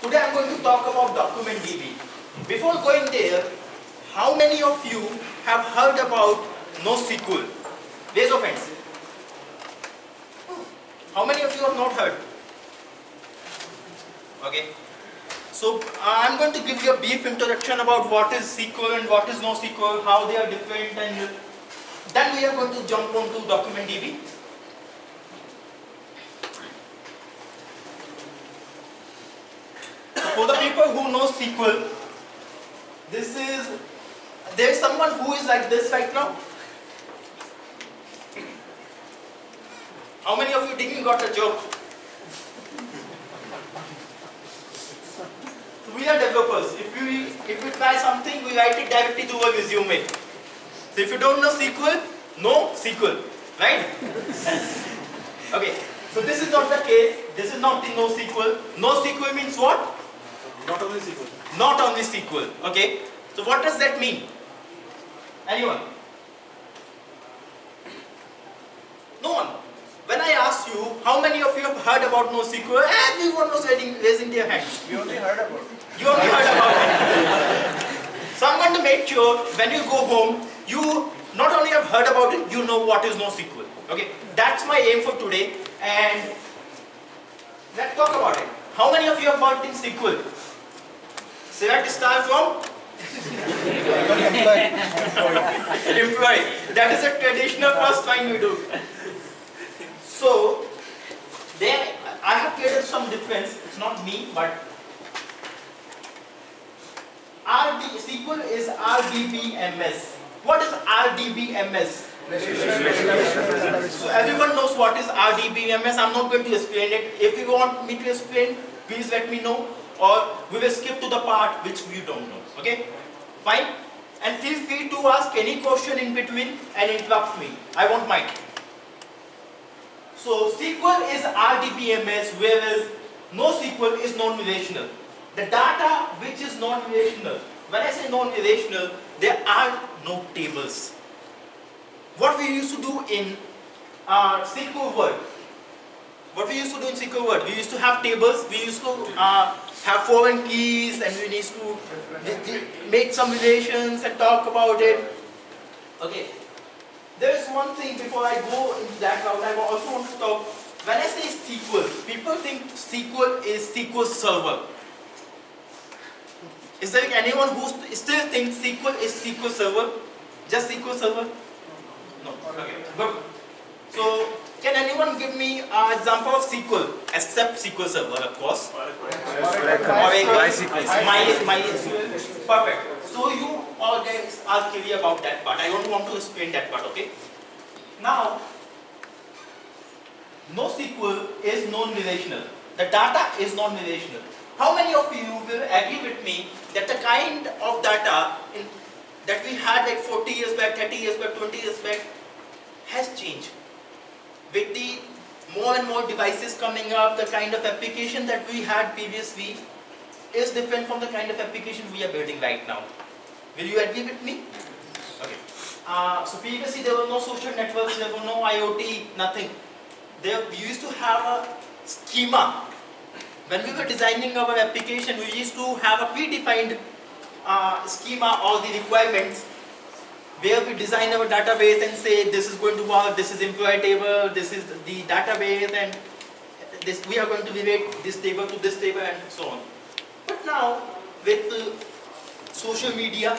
Today I'm going to talk about DocumentDB. Before going there, how many of you have heard about NoSQL? Raise of hands. How many of you have not heard? Okay. So I'm going to give you a brief introduction about what is SQL and what is NoSQL, how they are different, and then we are going to jump onto DocumentDB. So for the people who know SQL, there is someone who is like this right now. How many of you didn't got a job? We are developers. If we try something, we write it directly to a resume. So if you don't know SQL, no SQL, right? Okay. So this is not the case. This is not the NoSQL. NoSQL means what? Not only SQL. Not only SQL. Okay. So what does that mean? Anyone? No one. When I asked you, how many of you have heard about NoSQL? Everyone was raising their hands. We only heard about it. You only heard about it. So I'm going to make sure when you go home, you not only have heard about it, you know what is NoSQL. Okay, that's my aim for today. And let's talk about it. How many of you have worked in SQL? Select star from employee. That is a traditional first time we do. So there, I have created some difference. It's not me, but SQL is RDBMS. What is RDBMS? So everyone knows what is RDBMS. I'm not going to explain it. If you want me to explain, please let me know, or we will skip to the part which we don't know. Okay? Fine? And feel free to ask any question in between and interrupt me. I won't mind. So SQL is RDBMS, whereas NoSQL is non-relational. The data which is non-relational, when I say non-relational, there are no tables. What we used to do in SQL Word, we used to have tables, we used to have foreign keys, and we used to make some relations and talk about it. Okay. There is one thing before I go into that route, I also want to talk. When I say SQL, people think SQL is SQL Server. Is there anyone who still thinks SQL is SQL Server? Just SQL Server? No. Okay. Good. So, can anyone give me an example of SQL except SQL Server, of course? MySQL. Perfect. So you all guys are clear about that part. I don't want to explain that part, okay? Now, NoSQL is non-relational. The data is non-relational. How many of you will agree with me that the kind of data that we had like 40 years back, 30 years back, 20 years back has changed? With the more and more devices coming up, the kind of application that we had previously is different from the kind of application we are building right now. Will you agree with me? Okay. So previously there were no social networks, there were no IoT, nothing. We used to have a schema. When we were designing our application, we used to have a predefined schema, all the requirements, where we design our database and say this is going to work, this is employee table, this is the database, and this we are going to relate this table to this table, and so on. But now, with social media,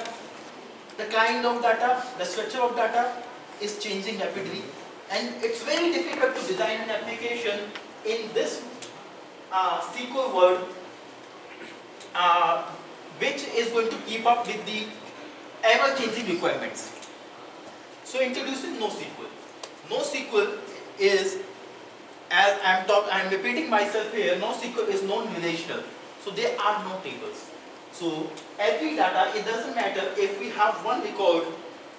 the kind of data, the structure of data is changing rapidly, and it's very difficult to design an application in this SQL world which is going to keep up with the ever-changing requirements. So introducing NoSQL. NoSQL is, as I'm repeating myself here, NoSQL is non-relational. So there are no tables. So every data, it doesn't matter if we have one record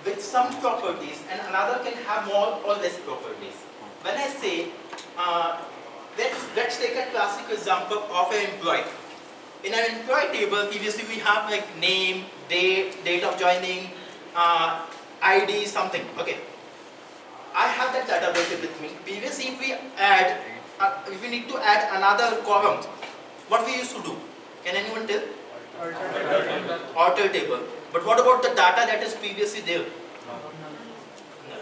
with some properties and another can have more or less properties. When I say, let's take a classic example of an employee. In an employee table, previously we have like name, date of joining, ID, something. Okay. I have that database with me. Previously, if we need to add another column, what we used to do? Can anyone tell? Alter table. But what about the data that is previously there? Null.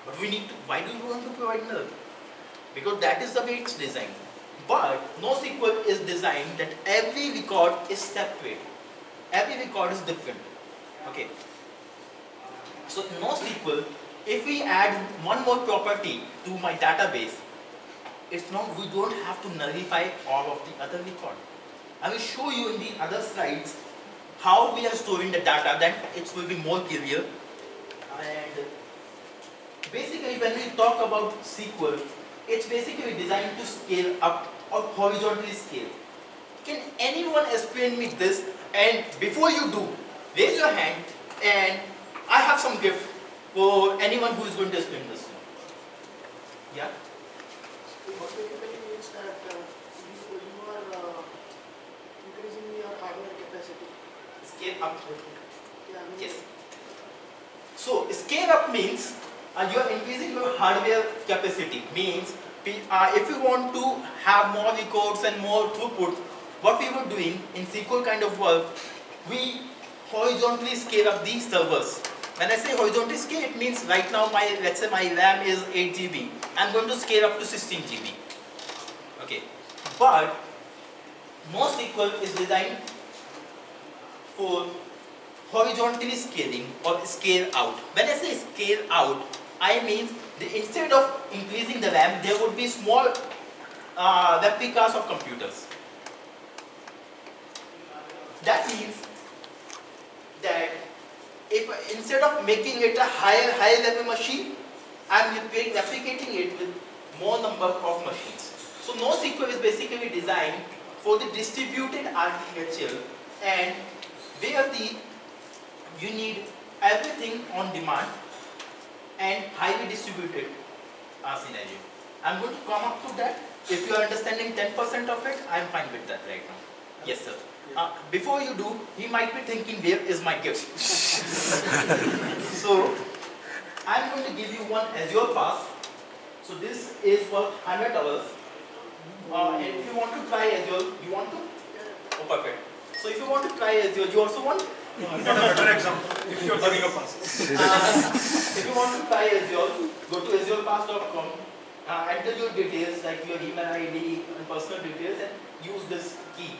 But we need to, why do you want to provide null? Because that is the way it's designed. But NoSQL is designed that every record is separate. Every record is different. Okay. So in NoSQL, if we add one more property to my database, it's not, we don't have to nullify all of the other record. I will show you in the other slides how we are storing the data, then it will be more clear. And basically when we talk about SQL, it's basically designed to scale up or horizontally scale. Can anyone explain me this? And before you do, raise your hand and I have some gift for anyone who is going to explain this. Yeah? What basically means that you are increasing your hardware capacity. Scale up. Yeah, I mean, Yes. So scale up means you are increasing your hardware capacity. Means if you want to have more records and more throughput, what we were doing in SQL kind of work, we horizontally scale up these servers. When I say horizontally scale, it means right now let's say my RAM is 8 GB. I'm going to scale up to 16 GB. Okay. But NoSQL is designed for horizontally scaling or scale out. When I say scale out, I mean instead of increasing the RAM, there would be small replicas of computers. That means that if instead of making it a higher level machine, I am replicating it with more number of machines. So NoSQL is basically designed for the distributed architecture, and where you need everything on demand and highly distributed scenario. I'm going to come up to that. If you are understanding 10% of it, I'm fine with that right now. Yes, sir. Before you do, he might be thinking, where is my gift? So, I'm going to give you one Azure Pass. So this is worth $100. And if you want to try Azure, you want to? Oh, perfect. So if you want to try Azure, you also want? No, I've got a better example. If you're giving a pass. If you want to try Azure, go to azurepass.com, enter your details like your email ID and personal details and use this key.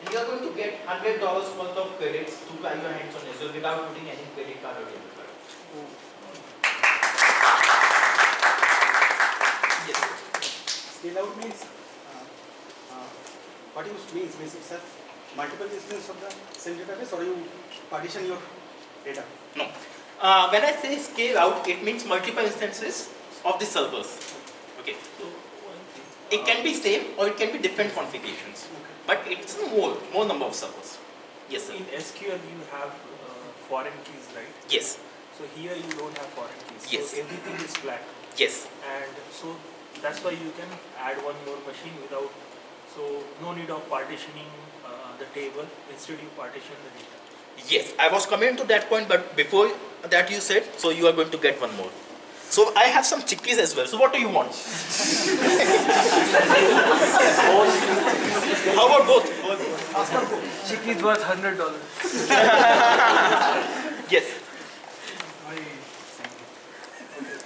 And you are going to get $100 worth of credits to try your hands on Azure without putting any credit card or debit card. Yes. Scale out means, what it means it's a multiple instances of the same database, or you partition your data? No. When I say scale out, it means multiple instances of the servers. Okay. It can be same or it can be different configurations. But it's more number of servers. Yes, sir. In SQL you have foreign keys, right? Yes. So here you don't have foreign keys. Yes. So everything is flat. Yes. And so that's why you can add one more machine without, so no need of partitioning the table. Instead you partition the data. Yes. I was coming to that point, but before that you said, so you are going to get one more. So I have some chickies as well. So what do you want? How about both? Chickies worth $100. Yes.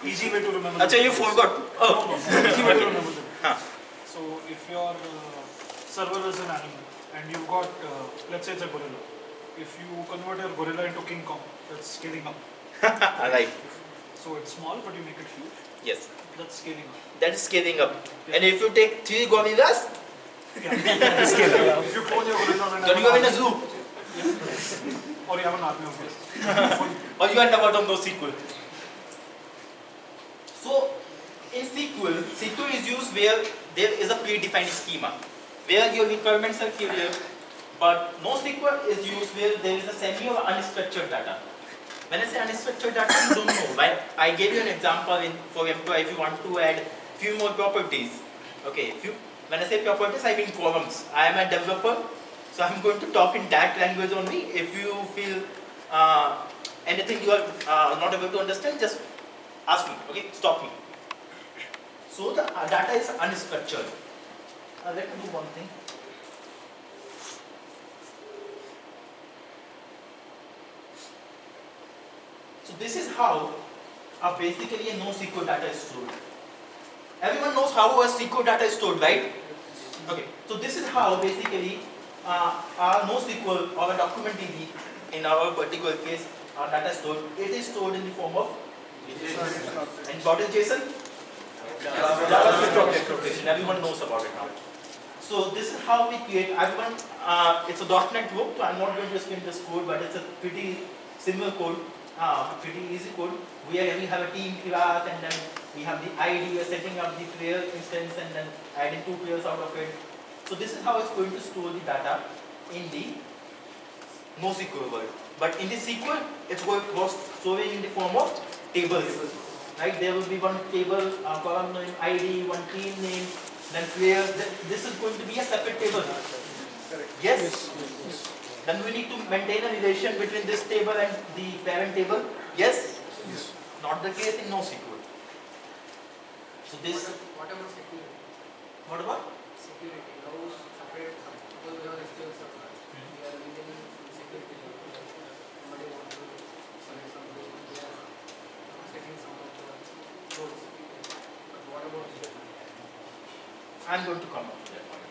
Easy way to remember. Actually, you forgot. Oh. Easy way to remember them. Huh. So if your server is an animal and you've got, let's say it's a gorilla. If you convert your gorilla into King Kong, that's scaling up. Right. So it's small, but you make it huge. Yes. That's scaling up. That is scaling up. And if you take 3 gorillas, If you clone your gorilla and then you are in a zoo. or you have an army of them. Or you end up on NoSQL. So, in SQL is used where there is a predefined schema, where your requirements are clear, but NoSQL is used where there is a semi or unstructured data. When I say unstructured data, you don't know. Right? I gave you an example for employee if you want to add few more properties. Okay, when I say properties, I mean columns. I am a developer, so I'm going to talk in that language only. If you feel anything you are not able to understand, just ask me, okay? Stop me. So the data is unstructured. Let me do one thing. So this is how basically a NoSQL data is stored. Everyone knows how a SQL data is stored, right? Okay. So this is how basically our NoSQL or a document DB in our particular case our data is stored. It is stored in the form of and what is JSON? JavaScript object notation. Everyone knows about it now. So this is how we create. Everyone, it's a .NET book, so I'm not going to explain this code, but it's a pretty similar code, pretty easy code. We have a team class, and then we have the ID. We are setting up the player instance, and then adding 2 players out of it. So this is how it's going to store the data in the NoSQL world. But in the SQL, it's going to storing in the form of tables. Right? There will be one table, column name, ID, one team name, then players. This is going to be a separate table. Yes? Then we need to maintain a relation between this table and the parent table. Yes? Not the case in NoSQL. So this. What about security? What about? Security. How separate? Suppose we have SQL server. We are maintaining security. Somebody wants to select something. We are setting some of the roles. But what about I'm going to come up to that point.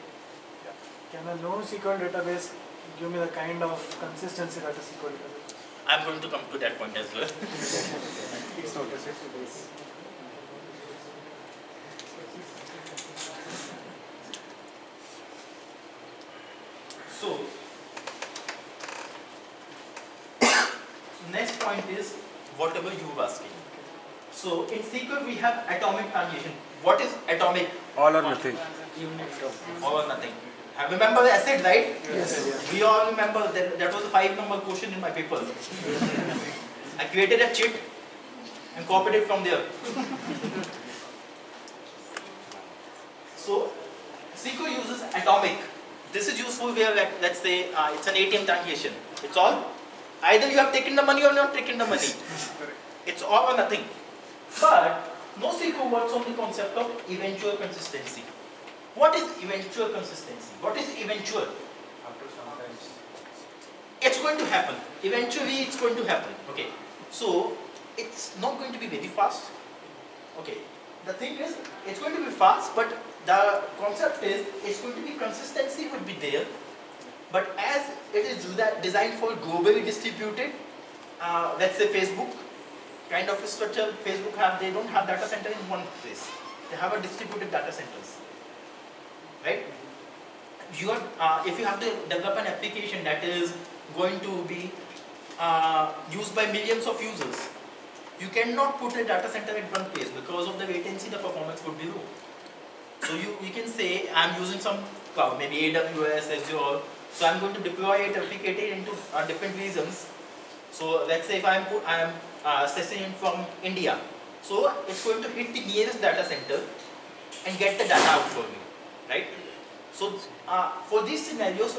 Can a NoSQL database give me the kind of consistency that a SQL database? I'm going to come to that point as well. It's not a database. So, next point is whatever you were asking. So, in SQL we have atomic translation. What is atomic? All or nothing. All or nothing. I remember the acid, right? Yes. We all remember that was a 5-number question in my paper. I created a cheat and copied it from there. So, SQL uses atomic. This is useful where, like, let's say, it's an ATM transaction. It's all. Either you have taken the money or not taken the money. It's all or nothing. But NoSQL works on the concept of eventual consistency. What is eventual consistency? What is eventual? It's going to happen. Eventually, it's going to happen. Okay. So, it's not going to be very fast. Okay. The thing is, it's going to be fast, but the concept is, it's going to be consistency would be there. But as it is designed for globally distributed, let's say Facebook, kind of a structure Facebook have, they don't have data center in one place. They have a distributed data centers. Right? If you have to develop an application that is going to be used by millions of users, you cannot put a data center in one place because of the latency, the performance would be low. So you can say, I'm using some cloud, maybe AWS, Azure, so I'm going to deploy it, replicate it into different regions. So let's say if I'm accessing it from India, so it's going to hit the nearest data center and get the data out for me, right? So for these scenarios,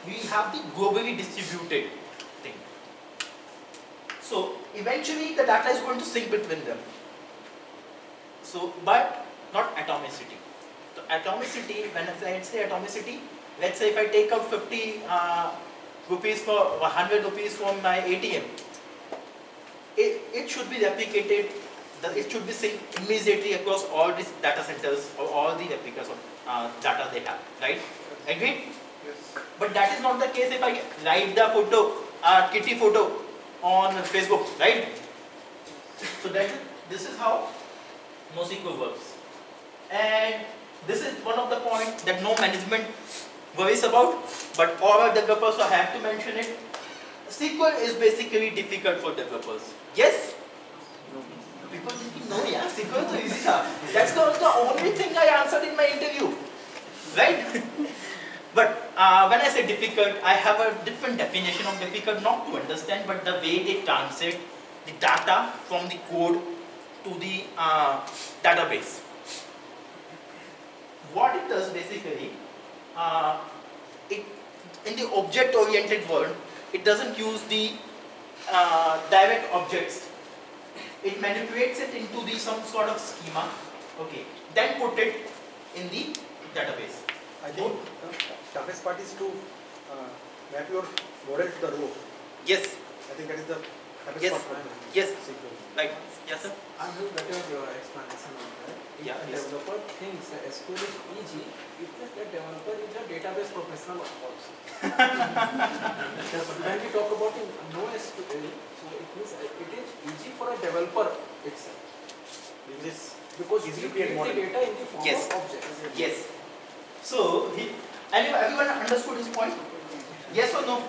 we have the globally distributed thing. So eventually the data is going to sync between them. So, but not atomicity. So atomicity, when I say atomicity, let's say if I take out 50 rupees for 100 rupees from my ATM, it should be replicated, it should be synced immediately across all these data centers or all the replicas of data they have, right? Agreed? Yes. But that is not the case if I write the photo, kitty photo on Facebook, right? So this is how NoSQL works. And this is one of the points that no management worries about, but all our developers have to mention it. SQL is basically difficult for developers. Yes? People thinking, no, yeah, SQL is so easy. That's the only thing I answered in my interview. Right? But when I say difficult, I have a different definition of difficult, not to understand, but the way they translate the data from the code to the database. What it does basically, in the object-oriented world, it doesn't use the direct objects. It manipulates it into some sort of schema, okay, then put it in the database. I think the toughest part is to map your model to the row. Yes, I think that is the That is Yes. what I'm Yes. SQL. Right. Yes, sir. I'm doing better explanation on that. If Yeah, a yes. developer thinks that SQL is easy, it means that developer is a database professional also. When we talk about NoSQL, so it means it is easy for a developer itself. This Because Easy we to create create the model. data in the form Yes. of objects. Yes. So, everyone understood his point? Yes or no?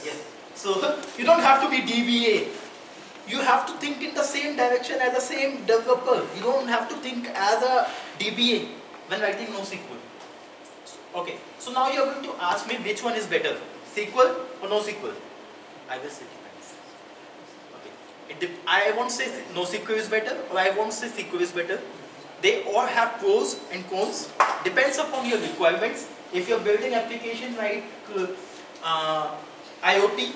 Yes. So, you don't have to be DBA. You have to think in the same direction as the same developer. You don't have to think as a DBA when writing NoSQL. Okay. So now you are going to ask me which one is better, SQL or NoSQL? I will say depends. Okay. I won't say NoSQL is better, or I won't say SQL is better. They all have pros and cons. Depends upon your requirements. If you're building application like IoT,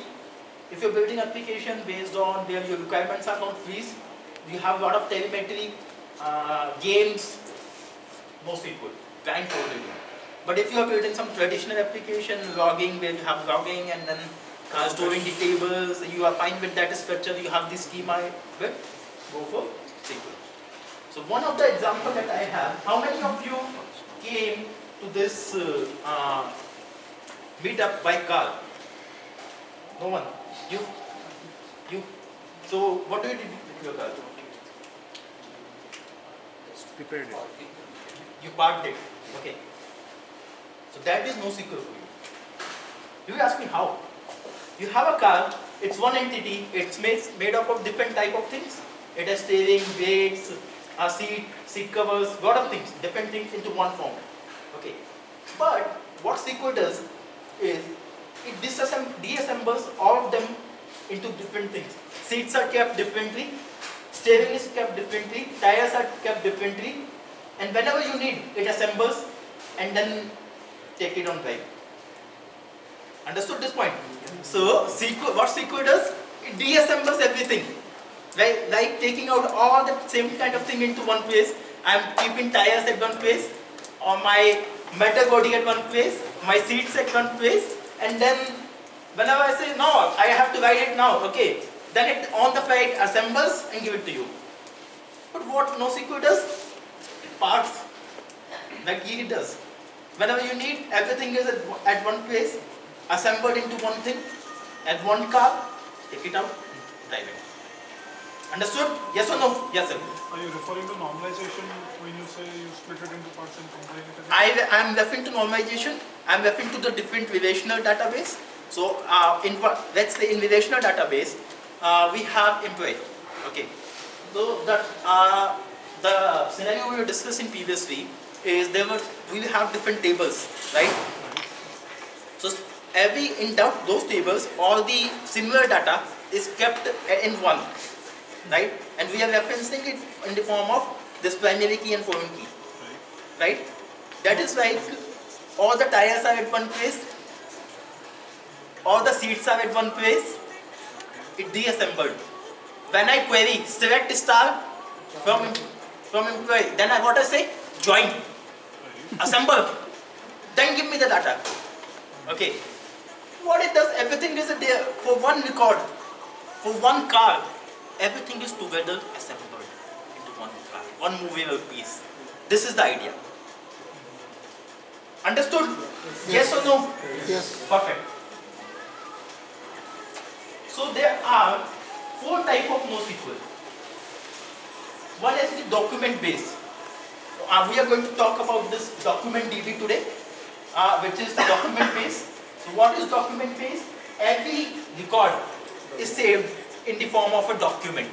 if you're building application based on where your requirements are not freeze, you have a lot of telemetry, games, NoSQL, client coded. But if you are building some traditional application, logging, where you have logging and then storing the tables, you are fine with that structure, you have this schema, but go for SQL. So one of the example that I have, how many of you came to this meetup by car? No one. You. So what do you do with your car? prepared it. You parked it. Okay. So that is NoSQL for you. You will ask me how? You have a car, it's one entity, it's made up of different type of things. It has steering, brakes, a seat covers, lot of things, different things into one form. Okay. But what SQL does is it disassembles all of them into different things. Seats are kept differently, steering is kept differently, tires are kept differently, and whenever you need, it assembles and then take it on drive. Understood this point? So SQL, what SQL does? It deassembles everything. Like taking out all the same kind of thing into one place. I am keeping tires at one place, or my metal body at one place, my seats at one place, and then whenever I say no, I have to write it now, okay, then it on the fly it assembles and give it to you. But what NoSQL does? It parts, like it does. Whenever you need, everything is at one place, assembled into one thing, at one car, take it out, drive it. Understood? Yes or no? Yes, sir. Are you referring to normalization when you say you split it into parts and combine it again? I am referring to normalization. I am referring to the different relational database. So, let's say in relational database, we have employee. Okay. So the scenario we were discussing previously is we will have different tables, right? So in those tables, all the similar data is kept in one, right? And we are referencing it in the form of this primary key and foreign key, right? That is like all the tires are at one place, all the seats are at one place, it deassembled. When I query select star from employee, then what I say? Join, assemble, then give me the data. Okay. What it does, everything is there for one record, for one car, everything is together assembled into one car, one movable piece. This is the idea. Understood? Yes or no? Yes. Perfect. So there are 4 types of NoSQL. One is the document based. We are going to talk about this document DB today, which is document based. So what is document based? Every record is saved in the form of a document.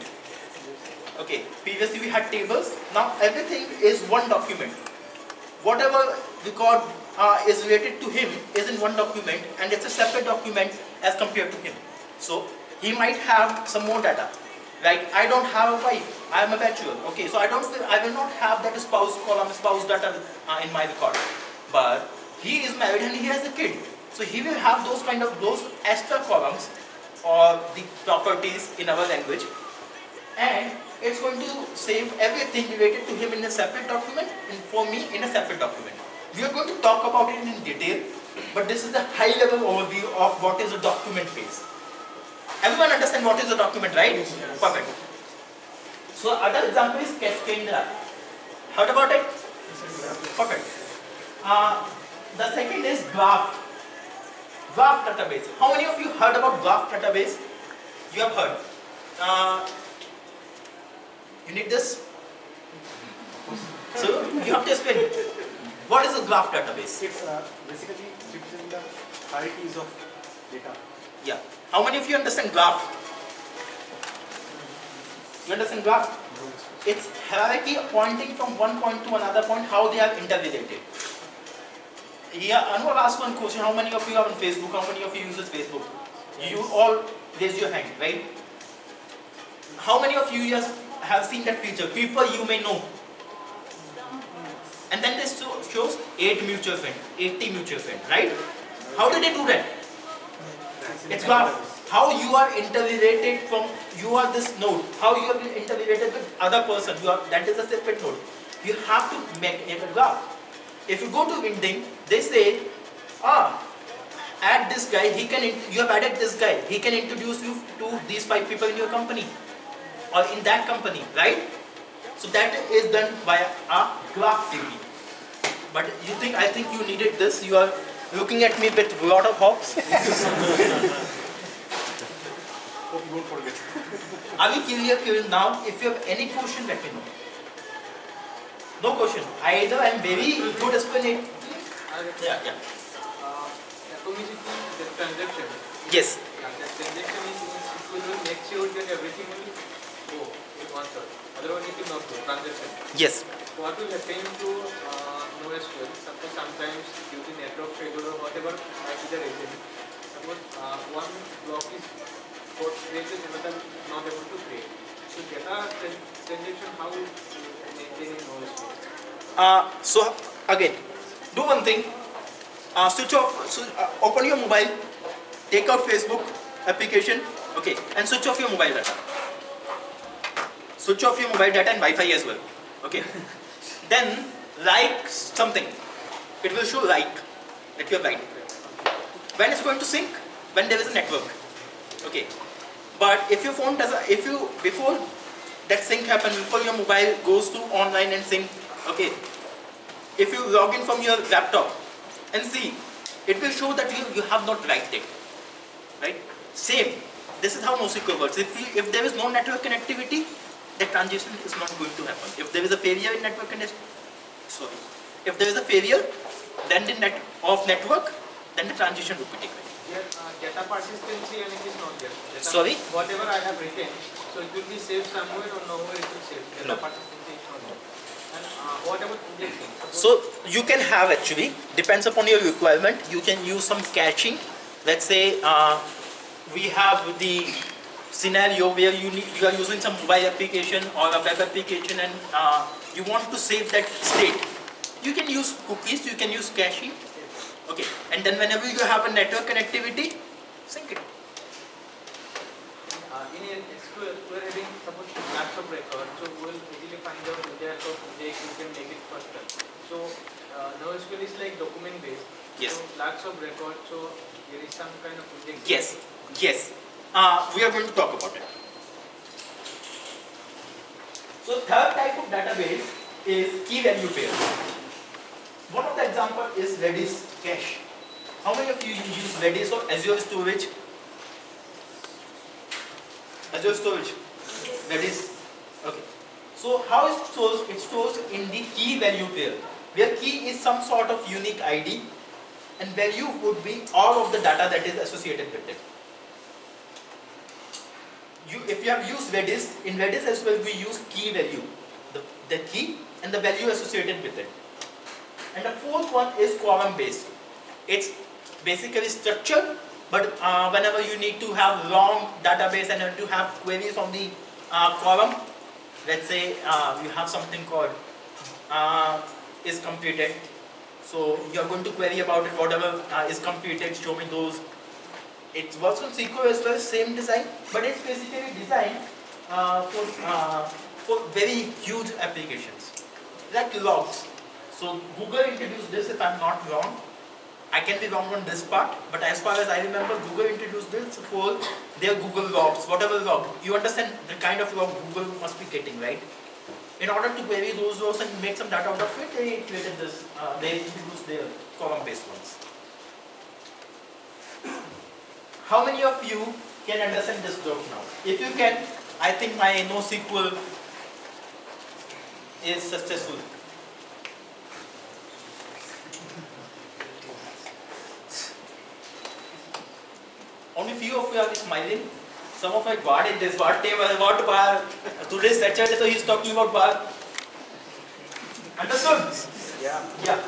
Okay, previously we had tables, now everything is one document. Whatever record is related to him is in one document, and it's a separate document as compared to him. So he might have some more data. Like I don't have a wife, I am a bachelor. Okay, so I will not have that spouse column, spouse data in my record. But he is married and he has a kid. So he will have those extra columns or the properties in our language, and it's going to save everything related to him in a separate document and for me in a separate document. We are going to talk about it in detail, but this is the high level overview of what is a document base. Everyone understand what is the document, right? Perfect. So other example is Cassandra. Heard about it? Perfect. The second is graph. Graph database. How many of you heard about graph database? You have heard. You need this? So you have to explain. What is a graph database? It's basically representing the hierarchies of data. Yeah. How many of you understand graph? You understand graph? It's hierarchy pointing from one point to another point, how they are interrelated. Yeah, Anwar asked one question, how many of you are on Facebook? How many of you uses Facebook? You all raise your hand, right? How many of you just have seen that feature? People you may know. And then this shows 8 mutual friends, 80 mutual friends, right? How did they do that? It's graph. How you are interrelated from, you are this node. How you are interrelated with other person. That is a separate node. You have to make it a graph. If you go to LinkedIn, they say, add this guy, you have added this guy, he can introduce you to these 5 people in your company or in that company, right? So that is done by a graph theory. But I think you needed this. You are looking at me with a lot of hopes. Hope you won't forget. Are you clear now? If you have any question, let me know. No question. Either I am very good explaining. Yeah. Atomicity, the transaction. Yes. Yeah, that transaction is it will make sure that everything will go in one shot. Otherwise, it will not go. Transaction. Yes. What will happen to NoSQL? Suppose sometimes due to network failure or whatever might be the reason. Suppose one block is got created, another not able to create. So data transaction, how will maintain in NoSQL? So again, do one thing. Switch off. Open your mobile. Take out Facebook application. Okay, and switch off your mobile data. Switch off your mobile data and Wi-Fi as well. Okay. Then like something. It will show like that you have liked. When it's going to sync? When there is a network. Okay. But if your phone doesn't, before that sync happens, before your mobile goes to online and sync, okay. If you log in from your laptop and see, it will show that you have not liked it. Right? Same. This is how NoSQL works. If there is no network connectivity, the transition is not going to happen. If there is a failure in network if there is a failure, then of network, then the transition will be taken. Here, data persistency and it is not there. Sorry? Whatever I have written, so it will be saved somewhere or nowhere it will save. Data No. persistency is not there. And what about indexing? So you can have actually, depends upon your requirement, you can use some caching. Let's say we have the scenario where you are using some mobile application or a web application and you want to save that state. You can use cookies, you can use caching. Okay, and then whenever you have a network connectivity, sync it. In SQL, we are having suppose lakhs of records, so we will easily find out index of index, you can make it faster. So NoSQL is like document based. Yes. So lakhs of records, so there is some kind of index. Yes, yes. We are going to talk about it. So third type of database is key value pair. One of the example is Redis cache. How many of you use Redis or Azure storage? Azure storage. Redis. Okay. So how it stores? It stores in the key value pair, where key is some sort of unique ID and value would be all of the data that is associated with it. If you have used Redis, in Redis as well we use key value, the key and the value associated with it. And the fourth one is quorum based. It's basically structured, but whenever you need to have long database and to have queries on the quorum, let's say you have something called is completed. So you are going to query about it, whatever is completed, show me those. It works on SQL as well, same design, but it's basically designed for very huge applications, like logs. So Google introduced this, if I'm not wrong. I can be wrong on this part, but as far as I remember, Google introduced this for their Google logs, whatever log. You understand the kind of log Google must be getting, right? In order to query those logs and make some data out of it, they created this, they introduced their column-based ones. How many of you can understand this joke now? If you can, I think my NoSQL is successful. Only few of you are smiling. Some of like, what is this? What table? What bar? Today's Saturday, so he's talking about bar. Understood? Yeah. Yeah.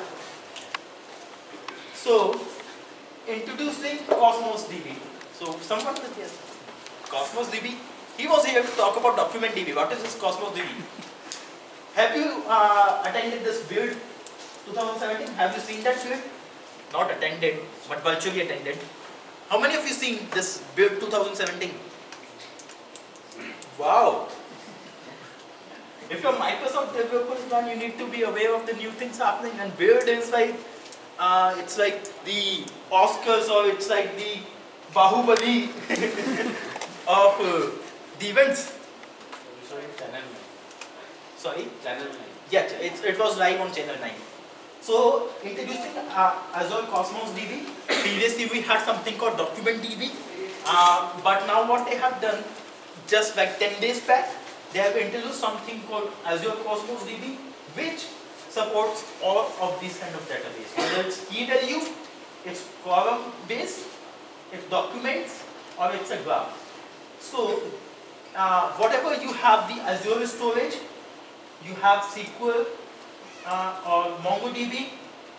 So, introducing Cosmos DB. So, someone said yes. Cosmos DB. He was here to talk about document DB. What is this Cosmos DB? Have you attended this build 2017? Have you seen that build? Not attended, but virtually attended. How many of you seen this build 2017? Wow! If you're Microsoft developers, then you need to be aware of the new things happening. And build is like, it's like the Oscars, or it's like the Bahubali of the events. Sorry, Channel 9. Sorry? Channel 9. Yeah, it was live on Channel 9. So, introducing Azure Cosmos DB. Previously, we had something called Document DB. But now what they have done, just like 10 days back, they have introduced something called Azure Cosmos DB, which supports all of these kind of database. Whether it's key value, it's column based, it's documents, or it's a graph. So, whatever you have the Azure storage, you have SQL or MongoDB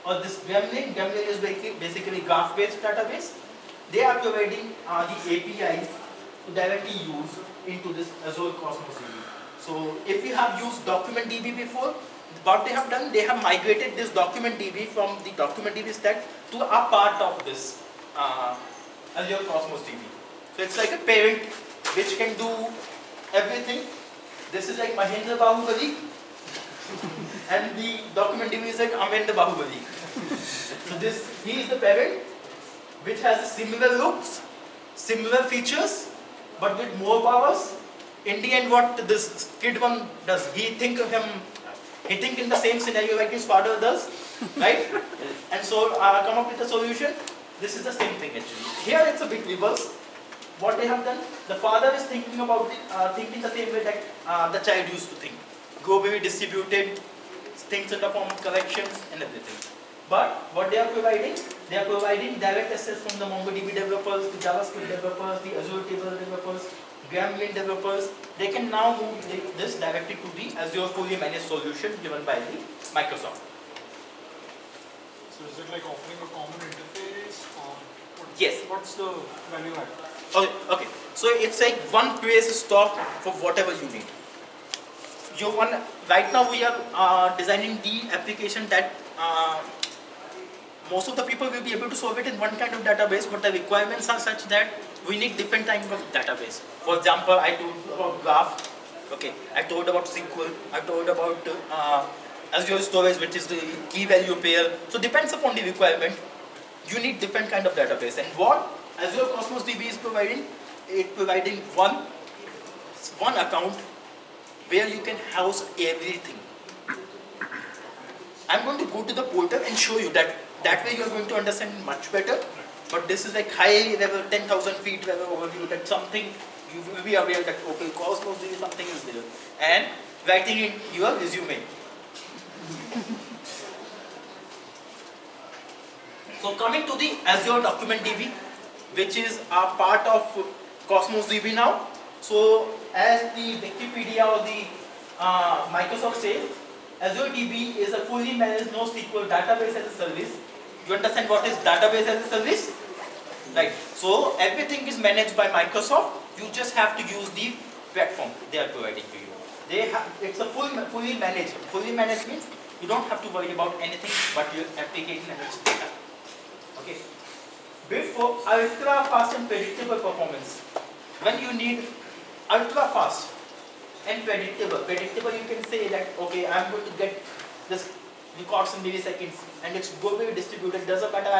or this Gremlin. Gremlin is basically graph-based database. They are providing the APIs to directly use into this Azure Cosmos DB. So if you have used Document DB before, what they have done, they have migrated this Document DB from the Document DB stack to a part of this Azure Cosmos DB. So it's like a parent which can do everything. This is like Mahendra Bahubali, and the Document DB is like Amendra Bahubali. So he is the parent which has similar looks, similar features, but with more powers. In the end, what this kid one does, he think in the same scenario like his father does, right? And so come up with a solution. This is the same thing actually. Here it's a bit reverse. What they have done, the father is thinking about thinking the same way that the child used to think. Globally distributed, things in the form of collections and everything. But what they are providing direct access from the MongoDB developers, the JavaScript developers, the Azure table developers, Gremlin developers. They can now move this directly to the Azure fully managed solution given by the Microsoft. So is it like offering a common interface, or Yes. what's the value add? Okay. So it's like one place stop for whatever you need. Right now we are designing the application that most of the people will be able to solve it in one kind of database, but the requirements are such that we need different kinds of database. For example, I told about graph, okay, I told about SQL, I told about Azure storage, which is the key value pair. So depends upon the requirement, you need different kind of database. And what Azure Cosmos DB is providing, providing one account where you can house everything. I'm going to go to the portal and show you that. That way you are going to understand much better. But this is like high level, 10,000 feet level overview, that something you will be aware that okay, Cosmos DB something is there. And writing in your resume. So coming to the Azure Document DB, which is a part of Cosmos DB now. So as the Wikipedia or the Microsoft says, Azure DB is a fully managed NoSQL database as a service. You understand what is database as a service? Right. So everything is managed by Microsoft. You just have to use the platform they are providing to you. It's a fully managed. Fully managed means you don't have to worry about anything but your application and its data. Okay. Before ultra fast and predictable performance, when you need ultra fast and predictable you can say that okay, I'm going to get this records in milliseconds and it's globally distributed, doesn't matter